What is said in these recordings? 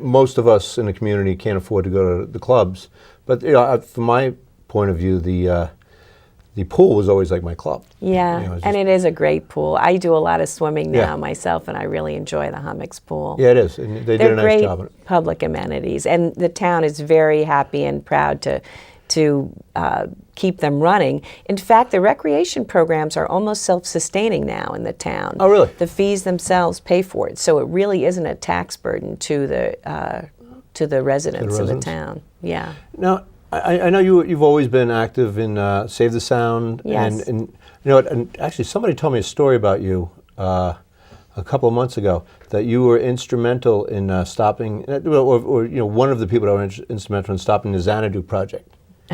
most of us in the community can't afford to go to the clubs. But from my point of view, the pool was always like my club. Yeah, and it is a great pool. I do a lot of swimming now myself, and I really enjoy the Hummocks pool. Yeah, it is. And they did a nice job on it. They're great public amenities, and the town is very happy and proud to keep them running. In fact, the recreation programs are almost self-sustaining now in the town. Oh, really? The fees themselves pay for it, so it really isn't a tax burden to the residents of the town. Yeah. Now, I know you've always been active in Save the Sound. Yes. And you know what? And actually, somebody told me a story about you a couple of months ago that you were instrumental in stopping, or one of the people that were instrumental in stopping the Xanadu project.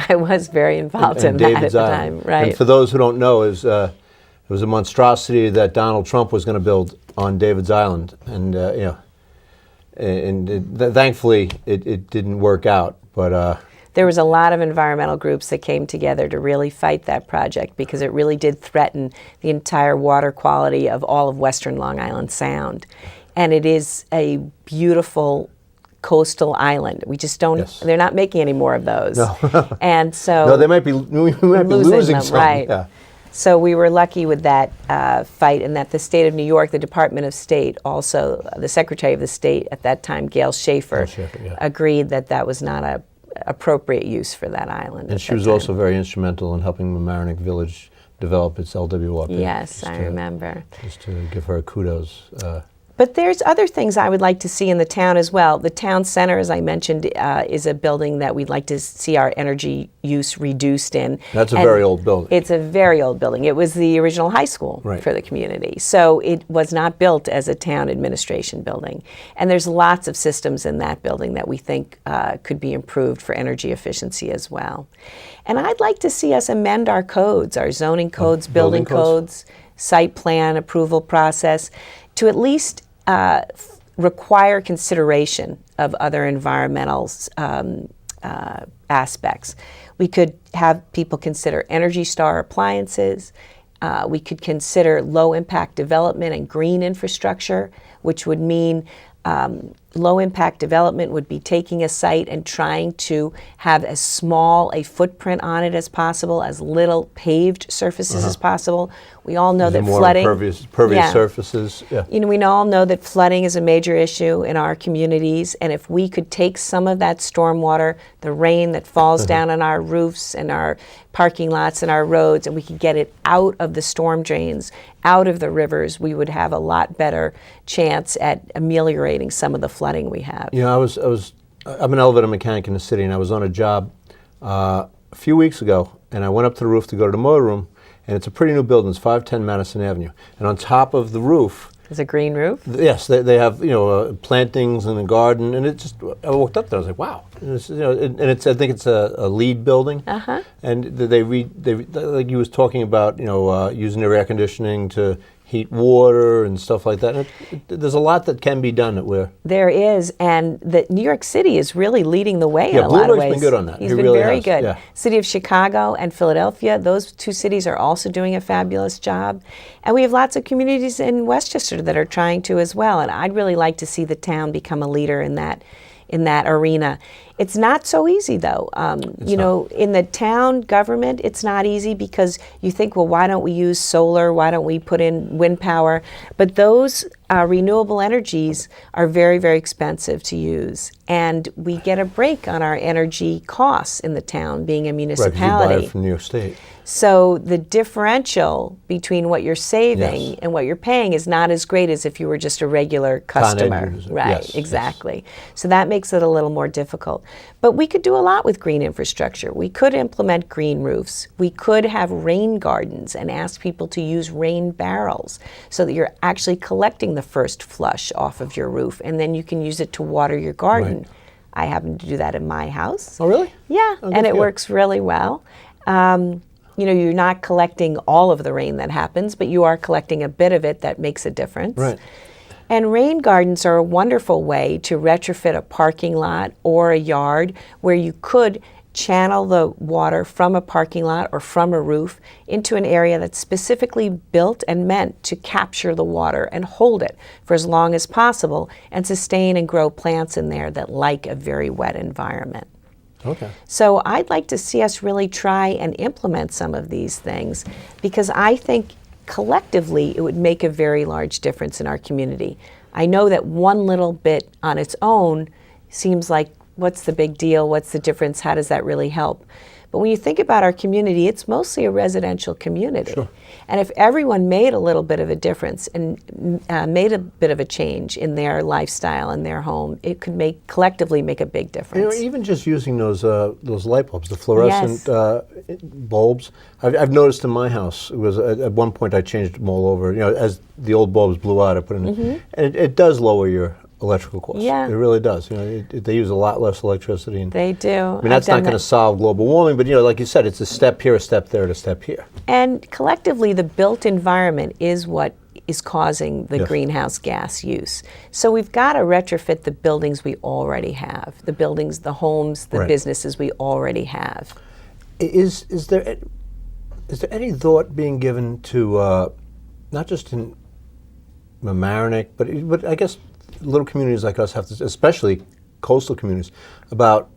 I was very involved in that at the time, right? And for those who don't know, it was a monstrosity that Donald Trump was going to build on David's Island, and thankfully it didn't work out. But there was a lot of environmental groups that came together to really fight that project because it really did threaten the entire water quality of all of western Long Island Sound, and it is a beautiful coastal island. We just don't. Yes. They're not making any more of those. No. And so no, we might be losing them, some. right? Yeah. So we were lucky with that fight, and that the state of New York, the Department of State, also the Secretary of the State at that time, Gail Schaefer, agreed that that was not a appropriate use for that island. And she was also very instrumental in helping Mamaroneck Village develop its LWRP. Yes, I remember. Just to give her kudos. But there's other things I would like to see in the town as well. The town center, as I mentioned, is a building that we'd like to see our energy use reduced in. That's a very old building. It's a very old building. It was the original high school for the community. So it was not built as a town administration building. And there's lots of systems in that building that we think could be improved for energy efficiency as well. And I'd like to see us amend our codes, our zoning codes, building codes, site plan approval process, to at least require consideration of other environmental aspects. We could have people consider Energy Star appliances. We could consider low-impact development and green infrastructure, which would mean low-impact development would be taking a site and trying to have as small a footprint on it as possible, as little paved surfaces as possible. We all know that flooding, impervious surfaces. Yeah. We all know that flooding is a major issue in our communities, and if we could take some of that stormwater, the rain that falls down on our roofs and our parking lots and our roads, and we could get it out of the storm drains, out of the rivers, we would have a lot better chance at ameliorating some of the flooding we have. I'm an elevator mechanic in the city, and I was on a job a few weeks ago, and I went up to the roof to go to the motor room, and it's a pretty new building. It's 510 Madison Avenue, and on top of the roof, is a green roof? Yes, they have plantings and a garden, and it just. I walked up there, I was like, wow, and it's I think it's a LEED building, and they like you was talking about using their air conditioning to heat water and stuff like that. And there's a lot that can be done There is, and New York City is really leading the way in a lot of ways. Bloomberg's been good on that. He's been really very good. Yeah. City of Chicago and Philadelphia, those two cities are also doing a fabulous job. And we have lots of communities in Westchester that are trying to as well. And I'd really like to see the town become a leader in that arena. It's not so easy, though. In the town government, it's not easy because you think, well, why don't we use solar? Why don't we put in wind power? But those renewable energies are very, very expensive to use. And we get a break on our energy costs in the town, being a municipality. Right, 'cause you buy it from New York State. So the differential between what you're saving and what you're paying is not as great as if you were just a regular customer. Right, exactly. So that makes it a little more difficult. But we could do a lot with green infrastructure. We could implement green roofs. We could have rain gardens and ask people to use rain barrels so that you're actually collecting the first flush off of your roof, and then you can use it to water your garden. Right. I happen to do that in my house. Oh, really? Yeah, and it works really well. You're not collecting all of the rain that happens, but you are collecting a bit of it that makes a difference. Right. And rain gardens are a wonderful way to retrofit a parking lot or a yard where you could channel the water from a parking lot or from a roof into an area that's specifically built and meant to capture the water and hold it for as long as possible and sustain and grow plants in there that like a very wet environment. Okay. So I'd like to see us really try and implement some of these things, because I think collectively it would make a very large difference in our community. I know that one little bit on its own seems like, what's the big deal? What's the difference? How does that really help? But when you think about our community, it's mostly a residential community. Sure. And if everyone made a little bit of a difference and made a bit of a change in their lifestyle and their home, it could collectively make a big difference. Even just using those light bulbs, the fluorescent bulbs. I've noticed in my house, it was at one point I changed them all over. As the old bulbs blew out, I put in, and it does lower your electrical costs. Yeah. It really does. They use a lot less electricity. And they do. I mean, that's not going to solve global warming, but like you said, it's a step here, a step there, and a step here. And collectively, the built environment is what is causing the greenhouse gas use. So we've got to retrofit the buildings we already have, the buildings, the homes, the businesses we already have. Is there any thought being given to not just in Mamaroneck, but I guess little communities like us have to, especially coastal communities, about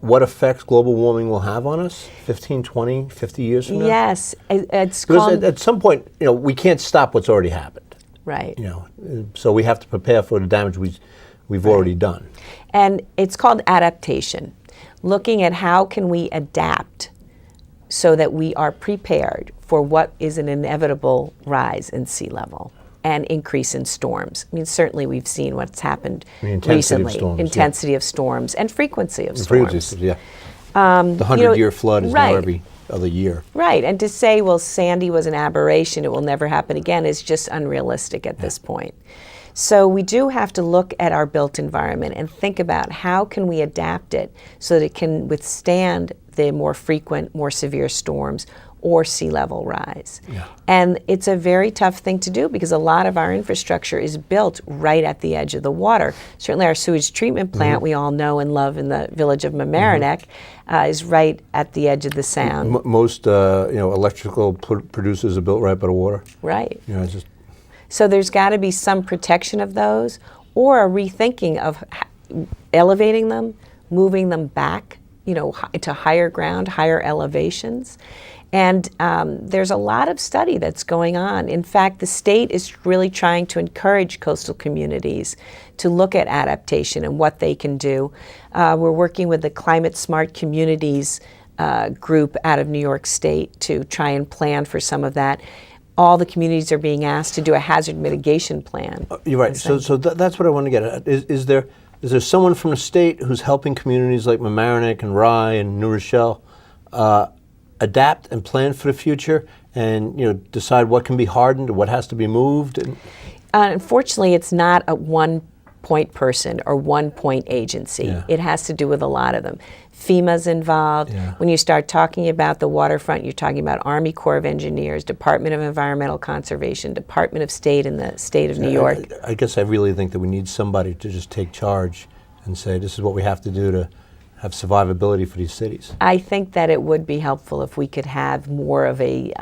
what effects global warming will have on us 15, 20, 50 years from now? Yes. It's because at some point, we can't stop what's already happened. Right. So we have to prepare for the damage we've already done. And it's called adaptation. Looking at how can we adapt so that we are prepared for what is an inevitable rise in sea level and increase in storms. I mean, certainly we've seen what's happened recently. Intensity of storms and frequency of storms. The 100-year flood is now every other year. Right, and to say, well, Sandy was an aberration, it will never happen again, is just unrealistic at this point. So we do have to look at our built environment and think about how can we adapt it so that it can withstand the more frequent, more severe storms or sea level rise. And it's a very tough thing to do because a lot of our infrastructure is built right at the edge of the water. Certainly our sewage treatment plant we all know and love in the village of Mamaroneck is right at the edge of the sound. Most electrical producers are built right by the water. Right. It's so there's got to be some protection of those or a rethinking of elevating them, moving them back, to higher ground, higher elevations. And there's a lot of study that's going on. In fact, the state is really trying to encourage coastal communities to look at adaptation and what they can do. We're working with the Climate Smart Communities group out of New York State to try and plan for some of that. All the communities are being asked to do a hazard mitigation plan. You're right. So that's what I want to get at. Is there someone from the state who's helping communities like Mamaroneck and Rye and New Rochelle adapt and plan for the future and decide what can be hardened or what has to be moved? Unfortunately, it's not a one-point person or one-point agency. It has to do with a lot of them. FEMA's involved. When you start talking about the waterfront, you're talking about Army Corps of Engineers, Department of Environmental Conservation, Department of State in the state of New York. I guess I really think that we need somebody to just take charge and say, this is what we have to do to have survivability for these cities. I think that it would be helpful if we could have more of a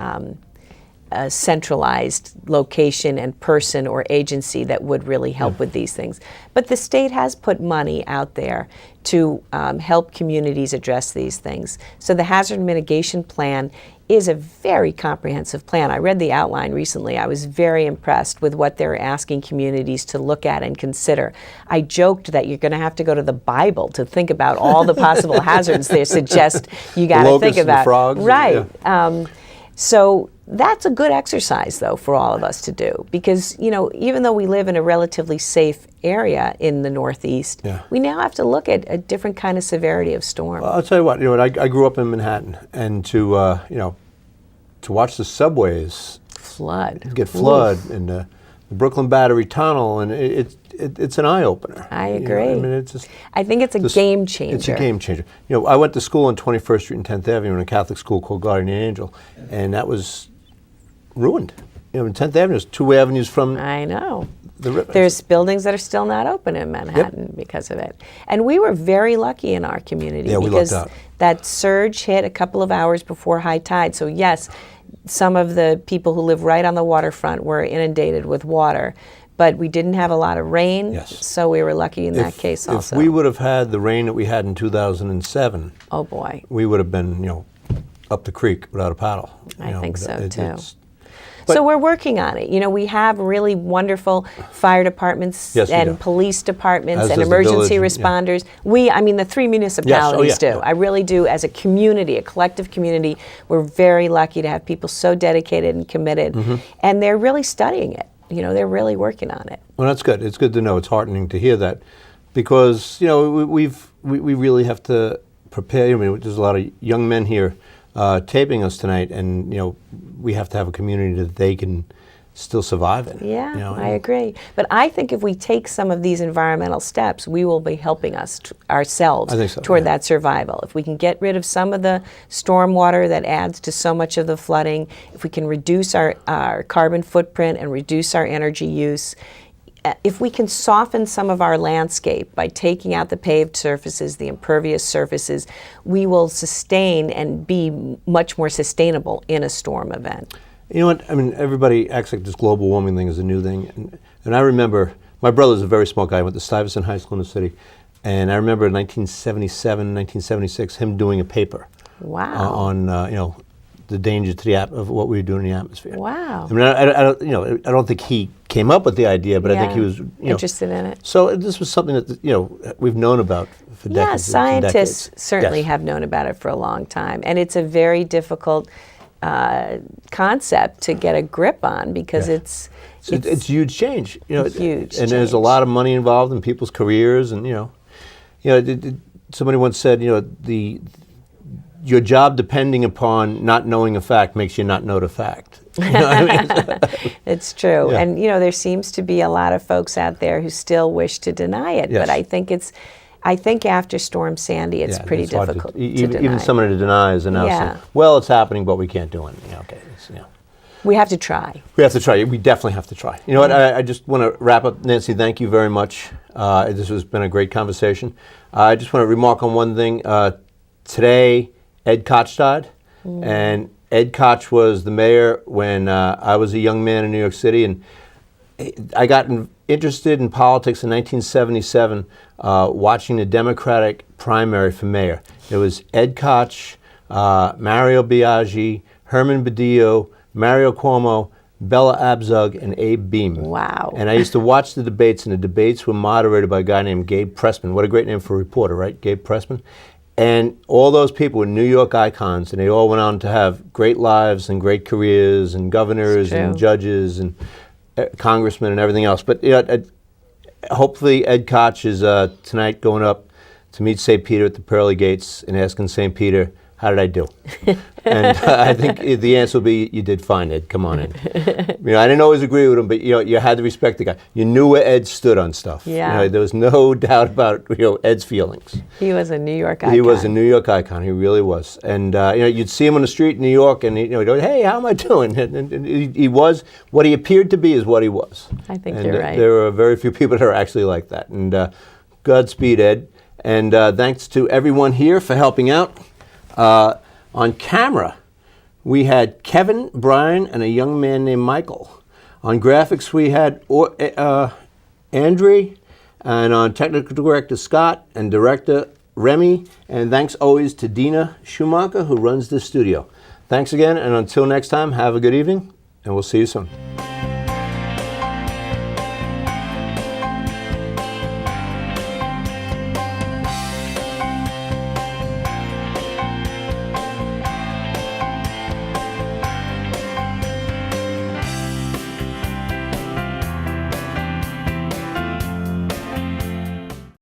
centralized location and person or agency that would really help with these things. But the state has put money out there to help communities address these things. So the hazard mitigation plan is a very comprehensive plan. I read the outline recently. I was very impressed with what they're asking communities to look at and consider. I joked that you're going to have to go to the Bible to think about all the possible hazards they suggest you got to think about. The frogs, right. So that's a good exercise, though, for all of us to do, because even though we live in a relatively safe area in the Northeast, we now have to look at a different kind of severity of storm. Well, I'll tell you what. I grew up in Manhattan, and to watch the subways get flood and the Brooklyn Battery Tunnel, and it's an eye opener. I agree. I think it's a game changer. It's a game changer. I went to school on 21st Street and 10th Avenue in a Catholic school called Guardian Angel, and that was ruined. In 10th Avenue, there's two avenues from the river. There's buildings that are still not open in Manhattan because of it. And we were very lucky in our community because that surge hit a couple of hours before high tide. So yes, some of the people who live right on the waterfront were inundated with water. But we didn't have a lot of rain, so we were lucky in that case also. If we would have had the rain that we had in 2007, oh boy, we would have been, up the creek without a paddle. I think so too. So we're working on it. We have really wonderful fire departments and police departments and emergency responders. The 3 municipalities do. I really do. As a community, a collective community, we're very lucky to have people so dedicated and committed, and they're really studying it. They're really working on it. Well, that's good. It's good to know. It's heartening to hear that, because we really have to prepare. There's a lot of young men here taping us tonight, and we have to have a community that they can still survive in. Yeah, I agree. But I think if we take some of these environmental steps, we will be helping us ourselves toward that survival. If we can get rid of some of the stormwater that adds to so much of the flooding, if we can reduce our carbon footprint and reduce our energy use, if we can soften some of our landscape by taking out the paved surfaces, the impervious surfaces, we will sustain and be much more sustainable in a storm event. You know what? Everybody acts like this global warming thing is a new thing. And I remember, my brother's a very smart guy. He went to Stuyvesant High School in the city. And I remember in 1977, 1976, him doing a paper on, the danger to the of what we were doing in the atmosphere. Wow. I don't think he came up with the idea, but I think he was interested in it. So this was something that we've known about for decades. Yeah, scientists certainly have known about it for a long time, and it's a very difficult concept to get a grip on because it's huge change. Huge, and there's a lot of money involved in people's careers, and somebody once said, your job depending upon not knowing a fact makes you not know the fact. It's true. Yeah. And, there seems to be a lot of folks out there who still wish to deny it. Yes. But I think after Storm Sandy, it's pretty difficult to deny. Even someone who denies and now say, well, it's happening, but we can't do anything. We have to try. We have to try. We definitely have to try. You know what? I just want to wrap up. Nancy, thank you very much. This has been a great conversation. I just want to remark on one thing. Today, Ed Koch died, and Ed Koch was the mayor when I was a young man in New York City, and I got interested in politics in 1977 watching the Democratic primary for mayor. It was Ed Koch, Mario Biaggi, Herman Badillo, Mario Cuomo, Bella Abzug, and Abe Beam. Wow. And I used to watch the debates, and the debates were moderated by a guy named Gabe Pressman. What a great name for a reporter, right? Gabe Pressman. And all those people were New York icons, and they all went on to have great lives and great careers, and governors and judges and congressmen and everything else. But hopefully Ed Koch is tonight going up to meet St. Peter at the pearly gates and asking St. Peter, how did I do? And I think the answer will be, you did fine, Ed. Come on in. I didn't always agree with him, but you had to respect the guy. You knew where Ed stood on stuff. Yeah. There was no doubt about Ed's feelings. He was a New York icon. He was a New York icon. He really was. And you'd see him on the street in New York, and he'd go, "Hey, how am I doing?" And he was what he appeared to be is what he was. I think you're right. There are very few people that are actually like that. And Godspeed, Ed. And thanks to everyone here for helping out. On camera, we had Kevin, Brian, and a young man named Michael. On graphics, we had Andre, and on technical director, Scott, and director, Remy. And thanks always to Dina Schumacher, who runs the studio. Thanks again, and until next time, have a good evening, and we'll see you soon.